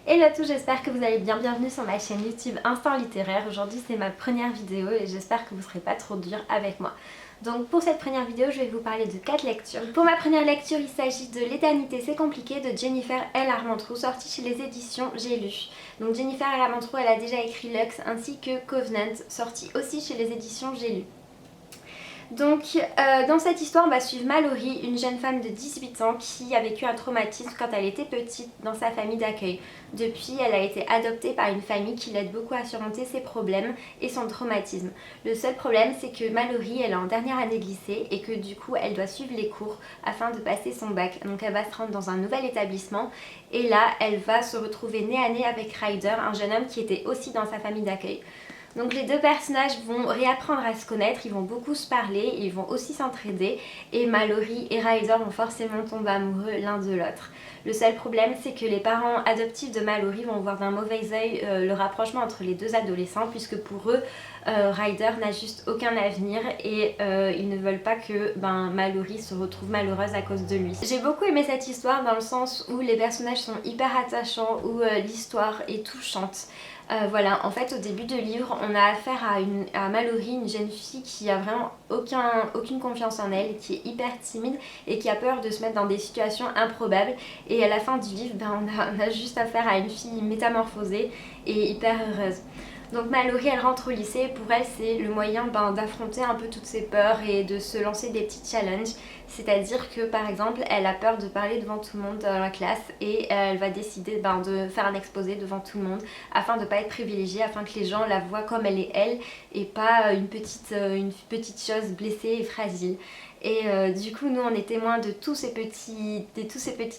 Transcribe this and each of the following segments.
Hello à tous, j'espère que vous allez bien, bienvenue sur ma chaîne YouTube Instant Littéraire. Aujourd'hui c'est ma première vidéo et j'espère que vous ne serez pas trop dur avec moi. Donc pour cette première vidéo je vais vous parler de 4 lectures. Pour ma première lecture il s'agit de L'éternité c'est compliqué de Jennifer L. Armentrout, sortie chez les éditions J'ai lu. Donc Jennifer L. Armentrout elle a déjà écrit Lux ainsi que Covenant, sorti aussi chez les éditions J'ai lu. Donc dans cette histoire on va suivre Mallory, une jeune femme de 18 ans qui a vécu un traumatisme quand elle était petite dans sa famille d'accueil. Depuis elle a été adoptée par une famille qui l'aide beaucoup à surmonter ses problèmes et son traumatisme. Le seul problème c'est que Mallory elle est en dernière année de lycée et que du coup elle doit suivre les cours afin de passer son bac. Donc elle va se rendre dans un nouvel établissement et là elle va se retrouver nez à nez avec Ryder, un jeune homme qui était aussi dans sa famille d'accueil. Donc les deux personnages vont réapprendre à se connaître, ils vont beaucoup se parler, ils vont aussi s'entraider et Mallory et Ryder vont forcément tomber amoureux l'un de l'autre. Le seul problème c'est que les parents adoptifs de Mallory vont voir d'un mauvais œil le rapprochement entre les deux adolescents puisque pour eux Ryder n'a juste aucun avenir et ils ne veulent pas que Mallory se retrouve malheureuse à cause de lui. J'ai beaucoup aimé cette histoire dans le sens où les personnages sont hyper attachants, où l'histoire est touchante. Voilà, en fait au début du livre on a affaire à Mallory, une jeune fille qui a vraiment aucune confiance en elle, qui est hyper timide et qui a peur de se mettre dans des situations improbables, et à la fin du livre on a juste affaire à une fille métamorphosée et hyper heureuse. Donc Mallory elle rentre au lycée, pour elle c'est le moyen d'affronter un peu toutes ses peurs et de se lancer des petits challenges. C'est-à-dire que par exemple elle a peur de parler devant tout le monde dans la classe et elle va décider de faire un exposé devant tout le monde afin de ne pas être privilégiée, afin que les gens la voient comme elle est elle et pas une petite chose blessée et fragile. Et du coup nous on est témoins de tous ces petits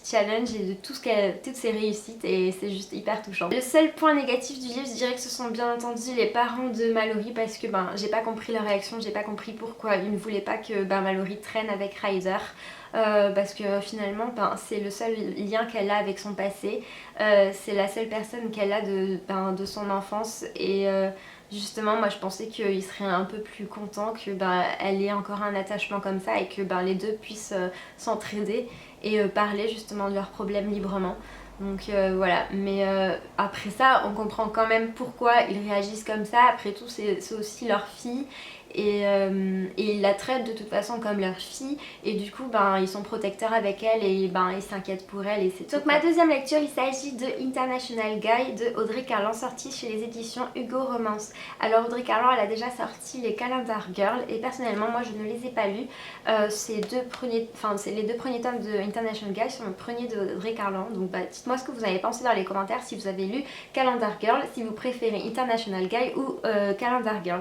challenges et de toutes ces réussites et c'est juste hyper touchant. Le seul point négatif du livre je dirais que ce sont bien entendu les parents de Mallory, parce que j'ai pas compris leur réaction, j'ai pas compris pourquoi ils ne voulaient pas que Mallory traîne avec Ryder. Parce que finalement c'est le seul lien qu'elle a avec son passé, c'est la seule personne qu'elle a de son enfance et justement moi je pensais qu'il serait un peu plus content que elle ait encore un attachement comme ça et que les deux puissent s'entraider et parler justement de leurs problèmes librement. Donc voilà, mais après ça on comprend quand même pourquoi ils réagissent comme ça. Après tout c'est aussi leur fille et ils la traitent de toute façon comme leur fille et du coup ils sont protecteurs avec elle et ils s'inquiètent pour elle et c'est tout. Donc ma deuxième lecture il s'agit de International Guy de Audrey Carlan, sortie chez les éditions Hugo Romance. Alors Audrey Carlan elle a déjà sorti les Calendar Girls et personnellement moi je ne les ai pas lus. Les deux premiers tomes de International Guy sont le premier d'Audrey Carlan, donc dites-moi ce que vous avez pensé dans les commentaires si vous avez lu Calendar Girl, si vous préférez International Guy ou Calendar Girl.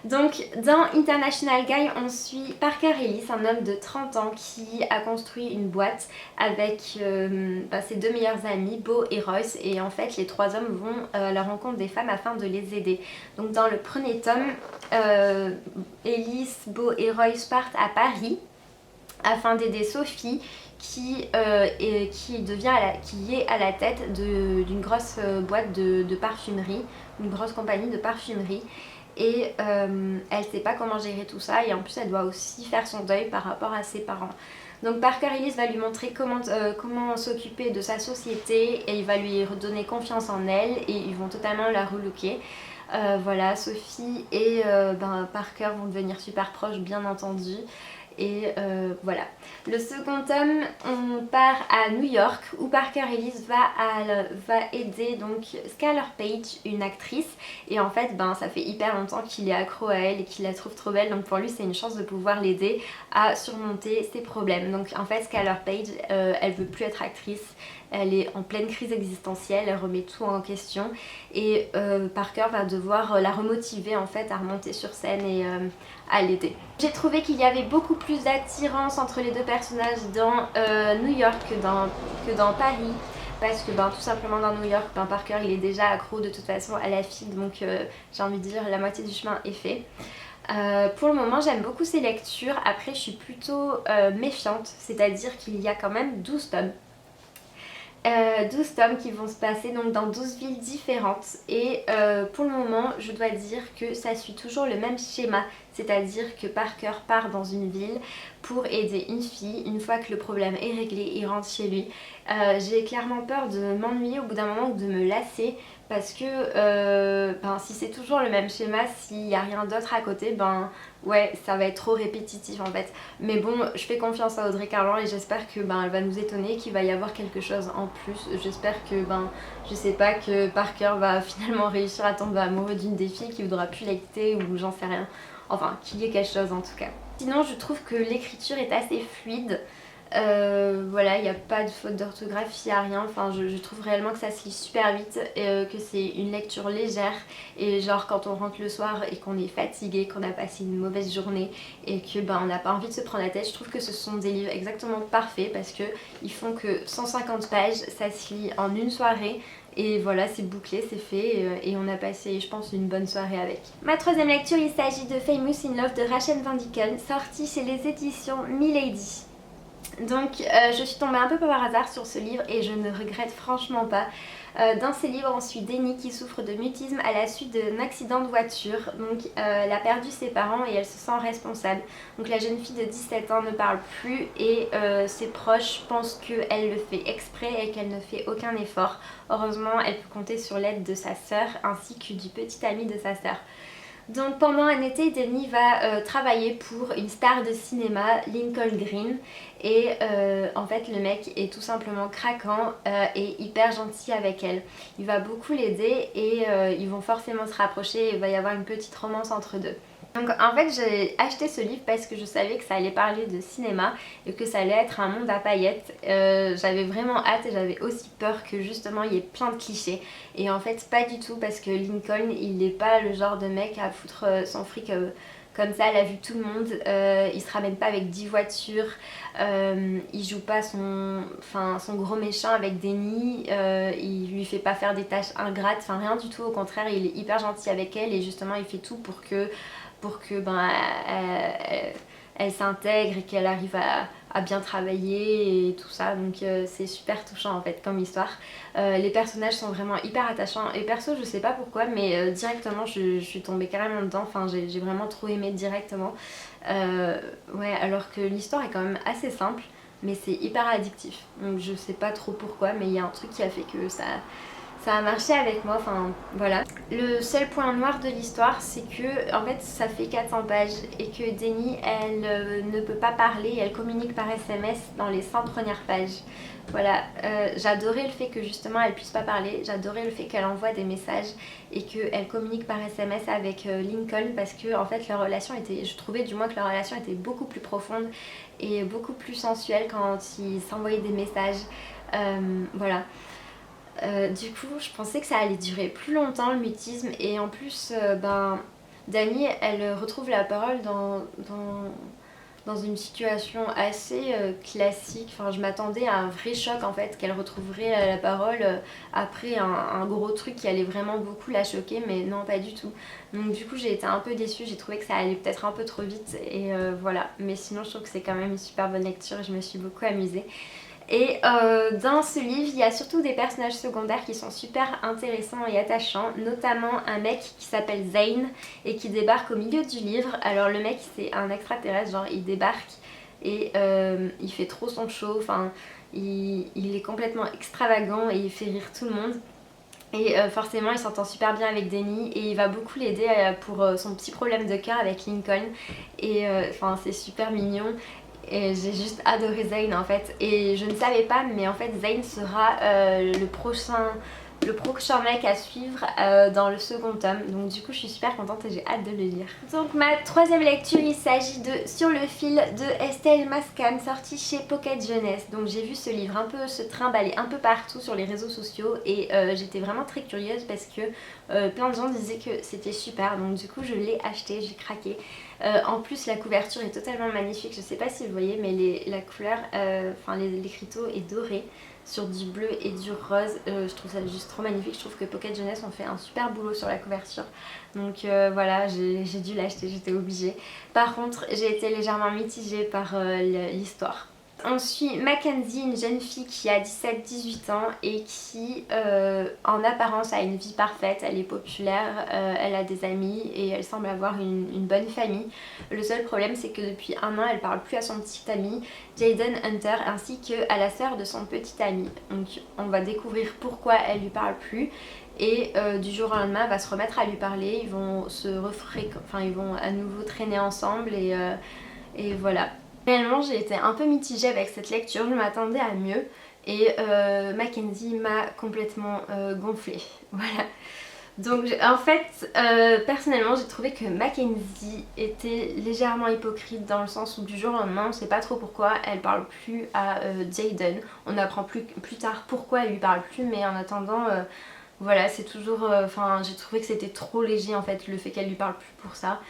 Donc dans International Guy on suit Parker Ellis, un homme de 30 ans qui a construit une boîte avec ses deux meilleurs amis Beau et Royce, et en fait les trois hommes vont à la rencontre des femmes afin de les aider. Donc dans le premier tome Ellis, Beau et Royce partent à Paris afin d'aider Sophie qui est à la tête d'une grosse boîte de parfumerie, une grosse compagnie de parfumerie. Et elle sait pas comment gérer tout ça et en plus elle doit aussi faire son deuil par rapport à ses parents. Donc Parker Ellis va lui montrer comment s'occuper de sa société et il va lui redonner confiance en elle et ils vont totalement la relooker. Voilà, Sophie et Parker vont devenir super proches bien entendu. Et voilà. Le second tome, on part à New York où Parker Ellis va aider donc Skylar Page, une actrice, et en fait ça fait hyper longtemps qu'il est accro à elle et qu'il la trouve trop belle, donc pour lui c'est une chance de pouvoir l'aider à surmonter ses problèmes. Donc en fait Skylar Page elle veut plus être actrice, elle est en pleine crise existentielle, elle remet tout en question et Parker va devoir la remotiver en fait à remonter sur scène et à l'aider. J'ai trouvé qu'il y avait beaucoup plus d'attirance entre les deux personnages dans New York que dans Paris, parce que tout simplement dans New York Parker il est déjà accro de toute façon à la fille, donc j'ai envie de dire la moitié du chemin est fait. Pour le moment j'aime beaucoup ces lectures, après je suis plutôt méfiante, c'est-à-dire qu'il y a quand même 12 tomes. 12 tomes qui vont se passer donc dans 12 villes différentes et pour le moment je dois dire que ça suit toujours le même schéma, c'est-à-dire que Parker part dans une ville pour aider une fille. Une fois que le problème est réglé, il rentre chez lui. J'ai clairement peur de m'ennuyer au bout d'un moment ou de me lasser, parce que si c'est toujours le même schéma, s'il n'y a rien d'autre à côté, ouais, ça va être trop répétitif en fait. Mais bon, je fais confiance à Audrey Carlan et j'espère que elle va nous étonner, qu'il va y avoir quelque chose en plus. J'espère que je sais pas, que Parker va finalement réussir à tomber amoureux d'une des filles, qu'il voudra plus la quitter, ou j'en sais rien. Enfin, qu'il y ait quelque chose en tout cas. Sinon, je trouve que l'écriture est assez fluide. Voilà, il n'y a pas de faute d'orthographe, il n'y a rien. Enfin, je trouve réellement que ça se lit super vite, que c'est une lecture légère. Et genre, quand on rentre le soir et qu'on est fatigué, qu'on a passé une mauvaise journée et que on n'a pas envie de se prendre la tête, je trouve que ce sont des livres exactement parfaits, parce que ils font que 150 pages, ça se lit en une soirée. Et voilà, c'est bouclé, c'est fait, et on a passé, je pense, une bonne soirée avec. Ma troisième lecture, il s'agit de Famous in Love de Rachel Van Dicken, sortie chez les éditions Milady. Donc je suis tombée un peu par hasard sur ce livre et je ne regrette franchement pas. Dans ces livres, on suit Denny qui souffre de mutisme à la suite d'un accident de voiture. Donc elle a perdu ses parents et elle se sent responsable. Donc la jeune fille de 17 ans ne parle plus et ses proches pensent qu'elle le fait exprès et qu'elle ne fait aucun effort. Heureusement, elle peut compter sur l'aide de sa sœur ainsi que du petit ami de sa sœur. Donc pendant un été, Denny va travailler pour une star de cinéma, Lincoln Green, et en fait le mec est tout simplement craquant et hyper gentil avec elle. Il va beaucoup l'aider et ils vont forcément se rapprocher et il va y avoir une petite romance entre deux. Donc en fait j'ai acheté ce livre parce que je savais que ça allait parler de cinéma et que ça allait être un monde à paillettes. J'avais vraiment hâte et j'avais aussi peur que justement il y ait plein de clichés. Et en fait pas du tout, parce que Lincoln il n'est pas le genre de mec à foutre son fric comme ça à la vue de tout le monde. Il se ramène pas avec 10 voitures, il joue pas son gros méchant avec Denny, il lui fait pas faire des tâches ingrates, enfin rien du tout, au contraire il est hyper gentil avec elle et justement il fait tout pour que elle s'intègre et qu'elle arrive à bien travailler et tout ça. Donc c'est super touchant en fait comme histoire. Les personnages sont vraiment hyper attachants et perso je sais pas pourquoi, mais directement je suis tombée carrément dedans. Enfin j'ai vraiment trop aimé directement. Ouais, alors que l'histoire est quand même assez simple, mais c'est hyper addictif. Donc je sais pas trop pourquoi, mais il y a un truc qui a fait que ça a marché avec moi, enfin voilà. Le seul point noir de l'histoire, c'est que en fait ça fait 400 pages et que Denny elle ne peut pas parler, elle communique par SMS dans les 100 premières pages. Voilà, j'adorais le fait que justement elle puisse pas parler, j'adorais le fait qu'elle envoie des messages et qu'elle communique par SMS avec Lincoln, parce que en fait leur relation était, je trouvais du moins que leur relation était beaucoup plus profonde et beaucoup plus sensuelle quand ils s'envoyaient des messages. Voilà. Du coup je pensais que ça allait durer plus longtemps le mutisme, et en plus Dani elle retrouve la parole dans une situation assez classique. Enfin je m'attendais à un vrai choc en fait, qu'elle retrouverait la parole après un gros truc qui allait vraiment beaucoup la choquer, mais non pas du tout. Donc du coup j'ai été un peu déçue, j'ai trouvé que ça allait peut-être un peu trop vite et voilà. Mais sinon je trouve que c'est quand même une super bonne lecture et je me suis beaucoup amusée. Et dans ce livre, il y a surtout des personnages secondaires qui sont super intéressants et attachants, notamment un mec qui s'appelle Zane et qui débarque au milieu du livre. Alors le mec c'est un extraterrestre, genre il débarque et il fait trop son show, enfin il est complètement extravagant et il fait rire tout le monde. Et forcément il s'entend super bien avec Denny et il va beaucoup l'aider pour son petit problème de cœur avec Lincoln. Et enfin c'est super mignon. Et j'ai juste adoré Zane en fait, et je ne savais pas, mais en fait Zane sera le prochain mec à suivre dans le second tome. Donc du coup je suis super contente et j'ai hâte de le lire. Donc ma troisième lecture, il s'agit de Sur le fil de Estelle Mascam, sorti chez Pocket Jeunesse. Donc j'ai vu ce livre un peu se trimballer un peu partout sur les réseaux sociaux et j'étais vraiment très curieuse parce que plein de gens disaient que c'était super. Donc du coup je l'ai acheté, j'ai craqué. En plus la couverture est totalement magnifique, je sais pas si vous voyez, mais la couleur, l'écriteau est doré sur du bleu et du rose. Je trouve ça juste trop magnifique. Je trouve que Pocket Jeunesse ont fait un super boulot sur la couverture. Donc voilà, j'ai dû l'acheter, j'étais obligée. Par contre j'ai été légèrement mitigée par l'histoire. On suit Mackenzie, une jeune fille qui a 17-18 ans et qui en apparence a une vie parfaite, elle est populaire, elle a des amis et elle semble avoir une bonne famille. Le seul problème c'est que depuis un an elle parle plus à son petit ami Jaden Hunter ainsi qu'à la sœur de son petit ami. Donc on va découvrir pourquoi elle lui parle plus et du jour au lendemain elle va se remettre à lui parler, ils vont ils vont à nouveau traîner ensemble et voilà. Réellement j'ai été un peu mitigée avec cette lecture, je m'attendais à mieux et Mackenzie m'a complètement gonflée, voilà. Donc en fait personnellement j'ai trouvé que Mackenzie était légèrement hypocrite dans le sens où du jour au lendemain on sait pas trop pourquoi elle parle plus à Jaden. On apprend plus tard pourquoi elle lui parle plus, mais en attendant voilà c'est toujours, j'ai trouvé que c'était trop léger en fait le fait qu'elle lui parle plus pour ça.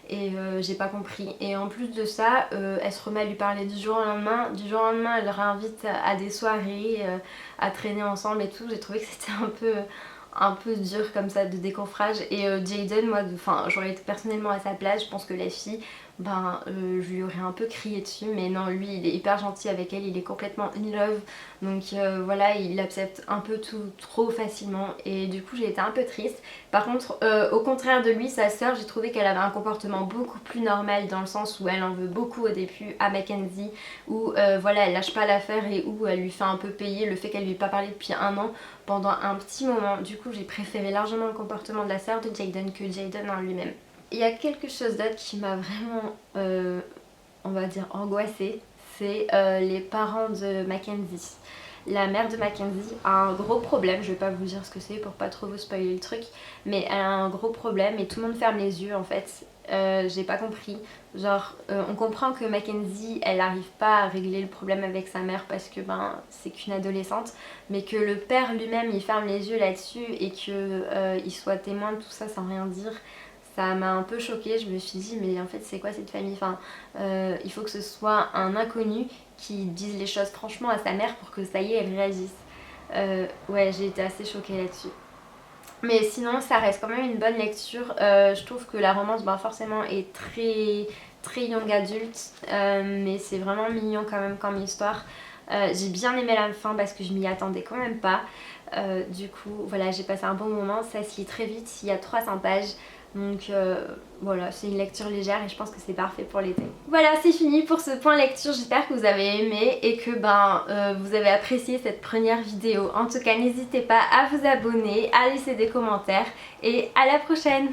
Et j'ai pas compris. Et en plus de ça, elle se remet à lui parler du jour au lendemain. Du jour au lendemain, elle le réinvite à des soirées, à traîner ensemble et tout. J'ai trouvé que c'était un peu dur comme ça de décoffrage. Et Jaden, moi, j'aurais été personnellement à sa place. Je pense que la fille, je lui aurais un peu crié dessus. Mais non, lui, il est hyper gentil avec elle. Il est complètement in love. Donc voilà, il accepte un peu tout trop facilement. Et du coup, j'ai été un peu triste. Par contre, au contraire de lui, sa sœur, j'ai trouvé qu'elle avait un comportement beaucoup plus normal dans le sens où elle en veut beaucoup au début à Mackenzie, où voilà, elle lâche pas l'affaire et où elle lui fait un peu payer le fait qu'elle lui ait pas parlé depuis un an pendant un petit moment. Du coup, j'ai préféré largement le comportement de la sœur de Jaden que Jaden en lui-même. Il y a quelque chose d'autre qui m'a vraiment, on va dire, angoissée, c'est les parents de Mackenzie. La mère de Mackenzie a un gros problème, je vais pas vous dire ce que c'est pour pas trop vous spoiler le truc, mais elle a un gros problème et tout le monde ferme les yeux en fait. J'ai pas compris, genre on comprend que Mackenzie elle arrive pas à régler le problème avec sa mère parce que c'est qu'une adolescente, mais que le père lui-même il ferme les yeux là-dessus et qu'il soit témoin de tout ça sans rien dire. Ça m'a un peu choquée, je me suis dit mais en fait c'est quoi cette famille, il faut que ce soit un inconnu qui dise les choses franchement à sa mère pour que ça y est elle réagisse. Ouais, j'ai été assez choquée là-dessus. Mais sinon ça reste quand même une bonne lecture, je trouve que la romance forcément est très young adulte, mais c'est vraiment mignon quand même comme histoire. J'ai bien aimé la fin parce que je m'y attendais quand même pas. Du coup voilà, j'ai passé un bon moment, ça se lit très vite, il y a 300 pages. Donc voilà, c'est une lecture légère et je pense que c'est parfait pour l'été. Voilà, c'est fini pour ce point lecture, j'espère que vous avez aimé et que vous avez apprécié cette première vidéo. En tout cas, n'hésitez pas à vous abonner, à laisser des commentaires et à la prochaine!